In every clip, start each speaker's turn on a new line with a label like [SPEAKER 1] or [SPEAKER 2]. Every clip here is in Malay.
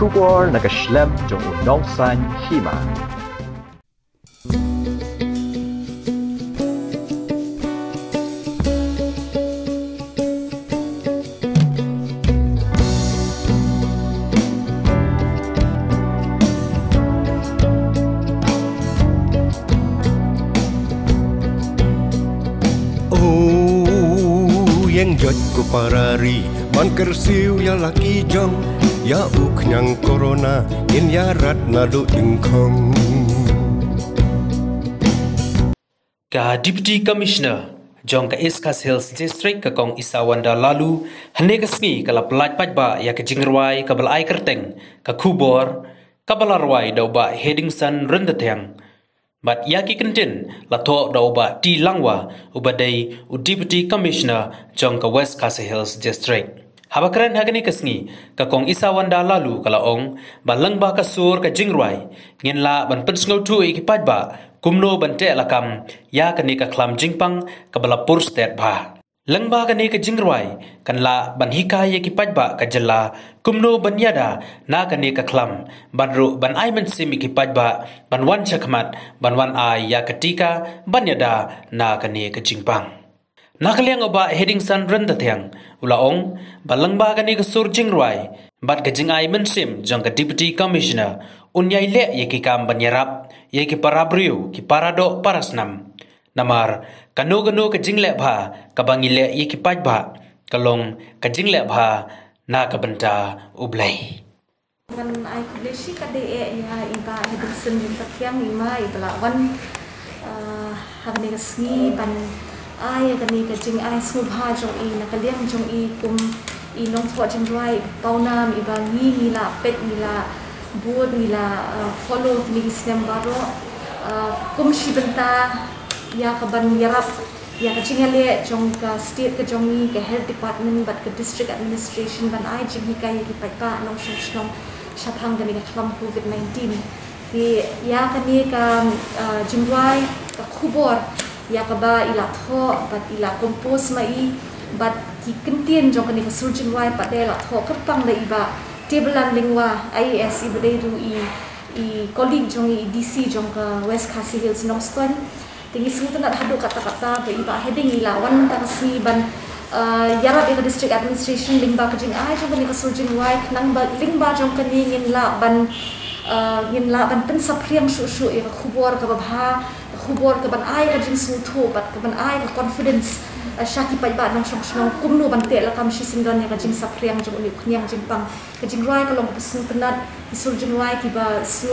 [SPEAKER 1] kubor nakaslem jong unongsan hima.
[SPEAKER 2] Yang jod ko parari man kersiu ya laki jong ya uknyang corona in ya rat na do ingkong
[SPEAKER 3] ka Deputy Commissioner jong ka East Coast Hills District ka kong Isawanda lalu hane ka sngi kala pelaj pajba ya ka jingrwai ka balai kerteng ka kubor ka balarwai daw ba Hedingson rendateng But yaki kentin la to da uba ti langwa ubadai u Deputy Commissioner jong ka West Khasi Hills District. Habakran hagani kasngi ka kong Isawanda lalu kala ong balangba ka sur ka jingrwai ngin la ban pensngau tu ikipad ba kumno ban te lakam ya kani ka klam jingpang ka balapur state ba. Langba kani ka jingrwai kan la ban hikai ikipad ba ka jela kumno ban yada na kani ka klam ban ru ban ai men sim ikipad ba ban wan chakmat ban wan ai ya ketika ban yada na kani ka jingpang. Nakaliang oba Hedingson rendateng ulaong balangba kani ka sur jingrwai bat ka jingai men sim jong ka Deputy Commissioner unyai le yekikam ban yarap yeki parabriu ki parado parasnam. Namar kanu-kanu ka jingle bha ka bangile yeki pajba kalong ka jingle bha na ka benta ublai.
[SPEAKER 4] Kan ai kuleshi ka de ya iba Hedingson din takyang ima ibla wan hagni ka sngi ban ai kani ka jing ai snu bha jong i na kaliang jong i kum i nong tho jing rai paunam iba ni la pet ni la board ni la follow ni islam baro kum shibenta ya ka ban yarap ya ka chingale jong ka state ka jongi ka health department bat ka district administration ban ai jing hi kai ki pa nong shong shathang gani ka khlam covid-19 ti ya ka ni ka jingwai ka khubor ya ka ba ila tho bat ila compose mai bat ki kentien jong ka ni ka surgeon wai pat de la tho ka pang da iba tablean lingwa IAS ibade ru i colleague jong i DC jong ka West Khasi Hills Nongston tingi sungut nak hadu kata-kata ke iba heading ilawan ta kasi ban yarab ika district administration lingba ka jing ai jong ka ni ka surgeon wai nang ba lingba jong ka ni ngin la ban pen sapriang shu ika khubor ka babha khubor ka ban ai ka jing su tho bat ka ban ai ka confidence Shaki pai ba nong shong kumno bante la kam shi singdan ya ka jing sapriang jong ni khnyang jing pang ka jing rai ka long pusung penat isur jing rai ki ba su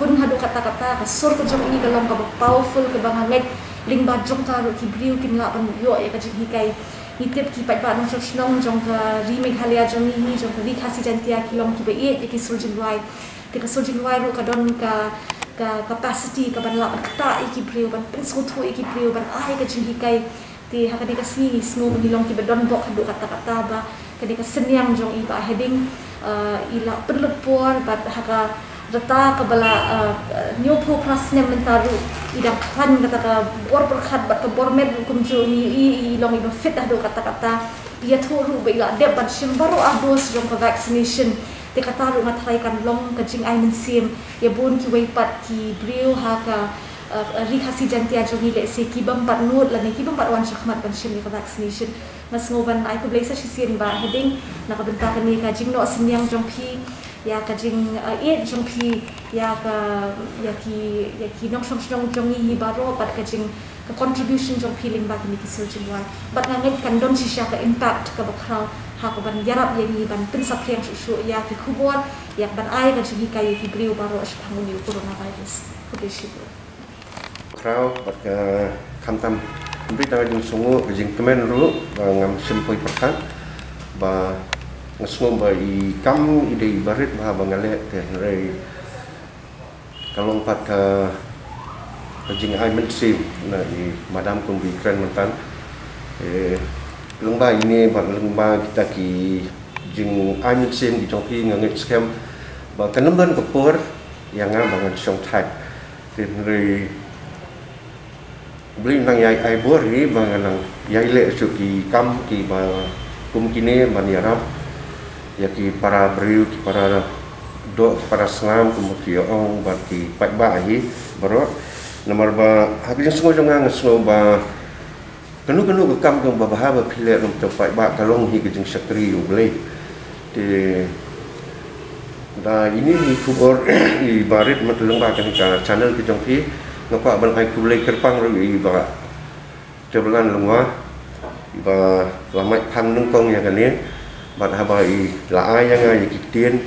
[SPEAKER 4] hun hadu kata-kata ka sur ka jong ni ka long ka powerful ka bang hanget ling ba jong ka ki briu kin la ban yo ya ka jing hikai ni tep ki pai ba nong shong jong ka ri meghalaya jong ni jong ka ri khasi jantia ki long ki ba e ki sur jing rai te ka sur jing rai ro ka don ka capacity ka ban la ban kata ki briu ban pensu thu ki briu ban ai ka jing hikai ti hakadi ka sini snow hilong ki bedon bok hadu kata-kata ba kadi ka senyang jong iba heading ila perlepor bat haka rata ka bala new pro prasne mentaru idang khan kata ka bor berkhat bat ka bor med kum jo ni ilong iba fit hadu kata-kata ia thoru ba ila de bat shimbaro ados jong ka vaccination te kata ru mathai kan long ka jing ai men sim ya bon ki wei pat ki briu haka ri khasi jantia jongi le se ki bam pat nut la ne ki bam pat wan shakmat ban shim ka vaccination mas ngoban ai ko blesa shisien ba heading na ka benta kan ni ka jing no sinyang jong phi ya ka jing e jong phi ya ki nong shong jongi hi baro pat ka jing ka contribution jong phi ling ba ki surgeon wa bat nganget kan don shisha ka impact ka bakha ha ko ban yarap ye ni ban pin sapriang shu ya ki khubor ya ban ai ka jing kai ki briu baro ashphangu ni coronavirus ko de shi
[SPEAKER 2] crowd bat ka kamtam berita jing sungu jing kemen ru ba ngam simpoi perkan ba ngasmo ba i kam ide barit ba bangale te rei kalong pat ka jing ai men sim na di madam kong bi kren mentan lengba ini ba lengba kita ki jing ai men sim di tongpi nganget scam ba kanamban kapur yang bangan song type te rei beli nang yai ai bori banganang yai le suki kam ki ba kum kini maniarap ya ki para briu ki para doa kepada Islam kemudian orang bagi baik-baik hi baru nomor ba habis semua jangan semua ba kenu ke kam ke bahaba pilih untuk baik-baik kalau hi ke jeng sakri boleh di dah ini di kubur ibarat matulung ba kan ka channel ke jong thi ngapa ban ai kulai kerpang ru ibarat tebelan lungwa iba lamai phang nung kong yang kan ni ban habai la ai yang ai kitien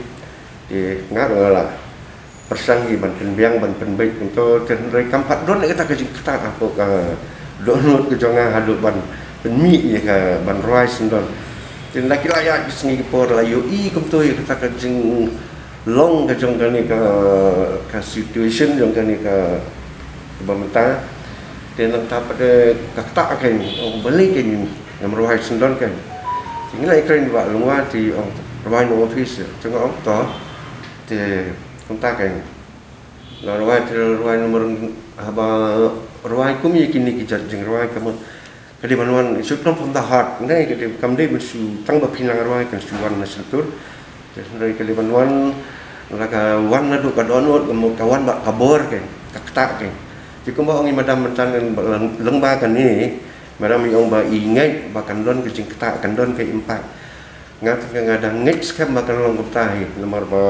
[SPEAKER 2] di ngat lah persang hi ban penbiang ban penbaik untuk tenrai kampat don kita ke kita apa ka donut ke jonga hadut ban penmi ya ka ban rice don tin laki layak sengi por layu I kum tu kita ke jing long ke jong kan ni ka situation jong kan ni ka bamenta dan entah pada kata kan beli kan nomor rice don kan tinggal ikran ba lungwa ti provide office jong ông to thì công tác này là rồi nomor apa rồi cũng như kini kita jeng rồi kamu kadi manuan isut nom pemdahat ngai kadi kamde bersu tang bapilang rồi kan suwan nasatur dari kadi manuan laka wan nadu kadonot kamu kawan bak kabor kan kakta kan jika mau ngi madam mentan lengba kan ni madam yang ba ingai bakan don ke jeng kakta kan don ke impak ngat ngadang ngik skam bakan long kumtai nomor ba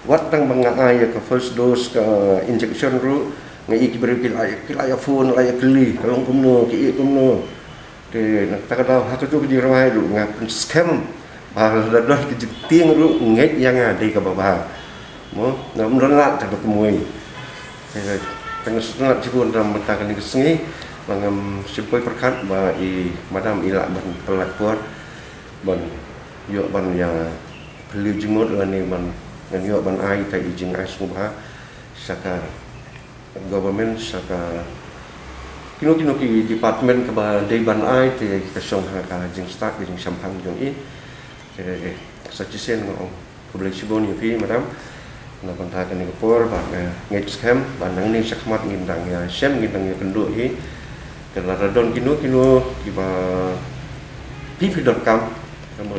[SPEAKER 2] wat tang mga ay ka first dose ka injection ru ngai ki beri kilaya phone laya kli kalong kumno ki kumno de nak takada hakatu di rawai ru ngap scam ba dadon ki ting ru ngai yang ada ka baba mo nam ronat ta kemui tang sunat cikun dalam mentakan ni sengi mangam simpoi perkat ba I madam ila ban pelakon ban yo ban yang beli jemut ni ban dan yo ban ai tai jing ai semua saka government saka kino ki department ke ba dei ban ai te kasong ka jing start jing sampang jong I ke sajisen ngong ko boleh sibon ni fi madam na ban ta kan ni por ba ngai scam ban nang ni sakmat ngindang ya sem ngindang ya penduk hi karena radon kino ki ba pp.com kamu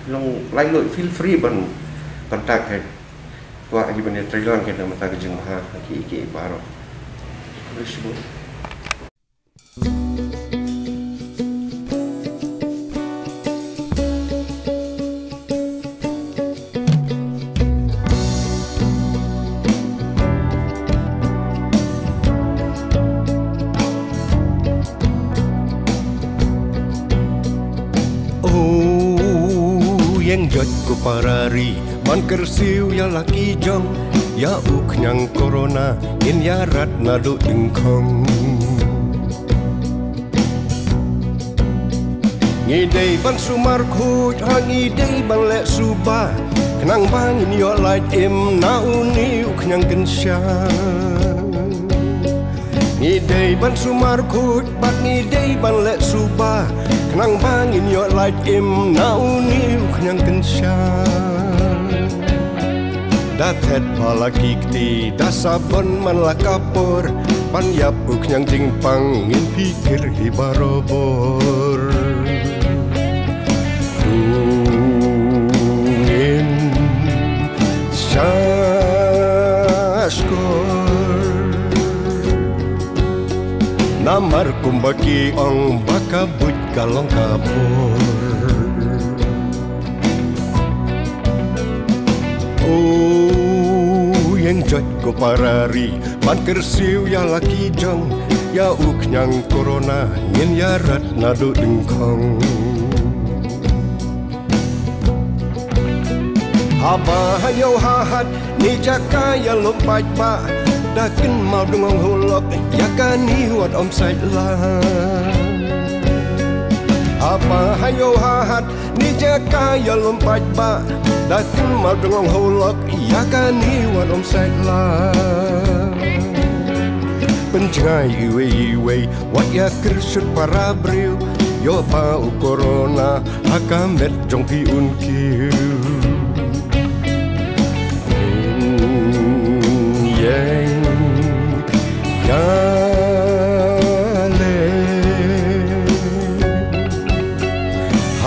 [SPEAKER 2] long like lo feel free ban kontak kan wa ibane trilang kan mata ke jeng ha ki baro boleh sebut
[SPEAKER 5] yang jod ko parari man kersiu ya laki jong ya uknyang corona in ya rat na do ingkong ngidei ban sumar khu ngidei ban le suba kenang bangin yo light im na uni uknyang kensya ngidei ban sumar khu bat ngidei ban le suba kenang bangin yo light im na uni uknyang kensya datet palaki kti dasabon man lakapor pan yap uknyang jingpang ngin pikir hibarobor tungin syaskor namar kumbaki ong bakabut kalong kapor yang jod ko parari man kersiu ya laki jong ya uknyang corona ngin ya rat na do dengkong haba hayo hahat ni jaka ya lompat ba dakin mau dengong hulok ya kani wat om sait la haba hayo hahat ni jaka ya lompat ba dakin mau dengong hulok ya kani wat om sait la penjai iwe wat ya kersut para breu yo pa corona akamet jong pi unkiu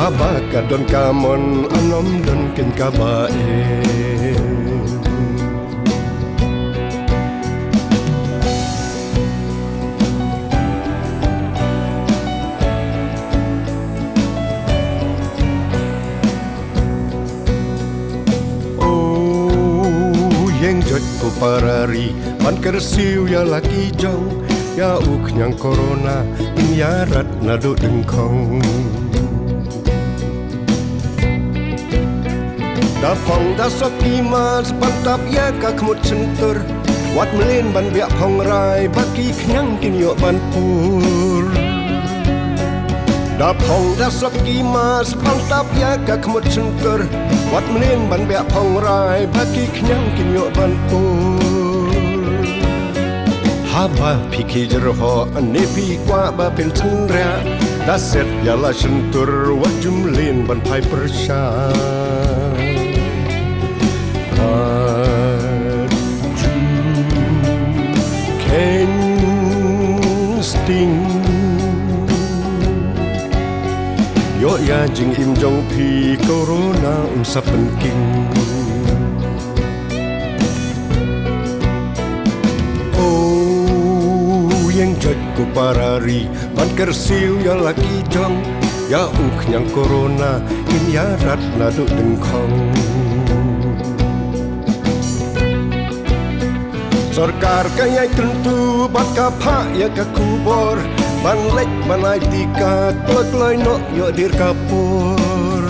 [SPEAKER 5] Haba kadon kamon anom don ken kabae jod ko parari ban kersiu ya laki jong ya uk nyang corona in yarat na do deng kong da phong da sok ima sepantap ya ka kmut sentur wat melin ban biak phong rai baki knyang kin yo ban pur da phong da sok ima sepantap ya ka kmut sentur wat melin ban biak phong rai baki knyang kin yo ban pur haba piki jerho ane pi kwa ba pen senra da set ya la sentur wat jumlin ban pai persha sting yo ya jing im jong pi corona sa penking oh yang jod ko parari ban kersiu ya laki jong ya uk nyang corona in yarat na do deng kong Sarkar kaya tentu baka pak ya ka kubor ban lek ban ai tika kloi no yo dir kapur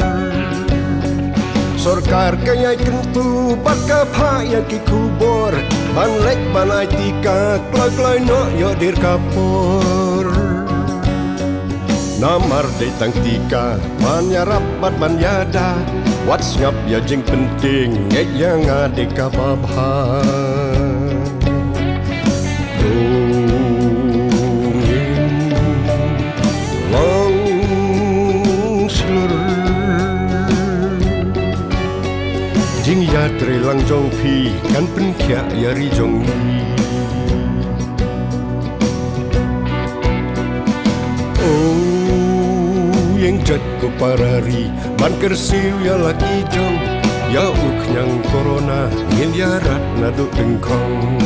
[SPEAKER 5] Sarkar kaya tentu baka pak ya ki kubor ban lek ban ai tika kloi no yo dir kapur Namar de tang tika ban ya rapat ban yada what's ngap ya jing penting ngek yang ade ka babha jing ya tre lang jong pi kan pen kya ya ri jong ni oh yang jat ko parari ban kersiu ya laki jong ya uk nyang corona ngin ya rat na do deng kong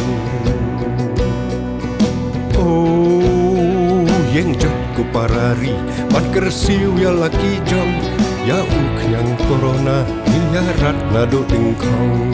[SPEAKER 5] oh yang jat ko parari ban kersiu ya laki jong ya uk nyang corona in ya rat na do deng kong